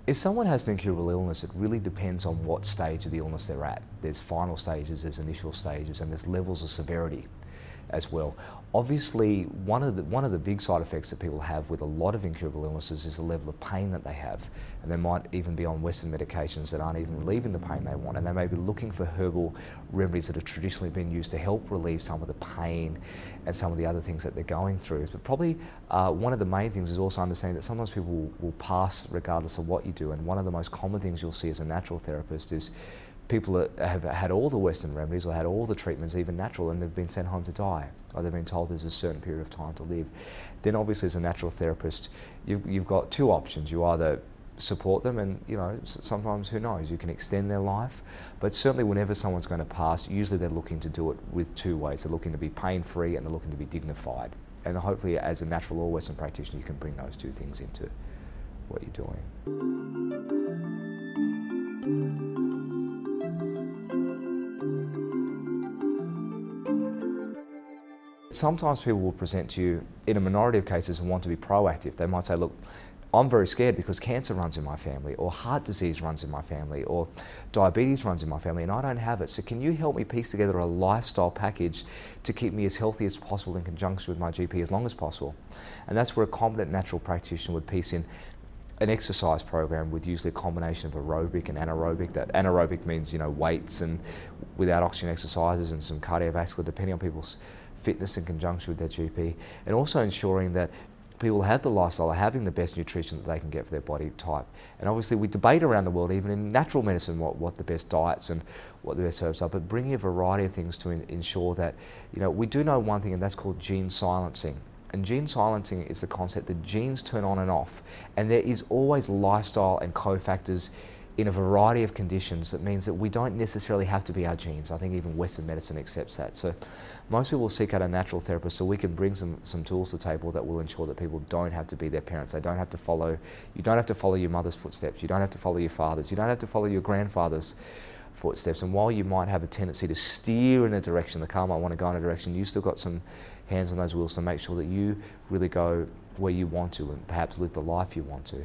If someone has an incurable illness, it really depends on what stage of the illness they're at. There's final stages, there's initial stages, and there's levels of severity as well. Obviously, one of the big side effects that people have with a lot of incurable illnesses is the level of pain that they have. And they might even be on Western medications that aren't even relieving the pain they want. And they may be looking for herbal remedies that have traditionally been used to help relieve some of the pain and some of the other things that they're going through. But probably one of the main things is also understanding that sometimes people will pass regardless of what you do. And one of the most common things you'll see as a natural therapist is people that have had all the Western remedies or had all the treatments, even natural, and they've been sent home to die, or they've been told there's a certain period of time to live. Then obviously as a natural therapist, you've got two options. You either support them and, you know, sometimes, who knows, you can extend their life, but certainly whenever someone's going to pass, usually they're looking to do it with two ways. They're looking to be pain-free and they're looking to be dignified. And hopefully as a natural or Western practitioner, you can bring those two things into what you're doing. Sometimes people will present to you, in a minority of cases, and want to be proactive. They might say, look, I'm very scared because cancer runs in my family, or heart disease runs in my family, or diabetes runs in my family, and I don't have it. So can you help me piece together a lifestyle package to keep me as healthy as possible in conjunction with my GP as long as possible? And that's where a competent natural practitioner would piece in an exercise program with usually a combination of aerobic and anaerobic. That anaerobic means, you know, weights and without oxygen exercises, and some cardiovascular, depending on people's fitness in conjunction with their GP, and also ensuring that people have the lifestyle of having the best nutrition that they can get for their body type. And obviously we debate around the world, even in natural medicine, what the best diets and what the best herbs are, but bringing a variety of things to ensure that, you know, we do know one thing, and that's called gene silencing. And gene silencing is the concept that genes turn on and off, and there is always lifestyle and cofactors in a variety of conditions. That means that we don't necessarily have to be our genes. I think even Western medicine accepts that. So most people will seek out a natural therapist so we can bring some tools to the table that will ensure that people don't have to be their parents. They don't have to follow, you don't have to follow your mother's footsteps. You don't have to follow your father's. You don't have to follow your grandfather's footsteps. And while you might have a tendency to steer in a direction, the car might want to go in a direction, you still got some hands on those wheels to make sure that you really go where you want to and perhaps live the life you want to.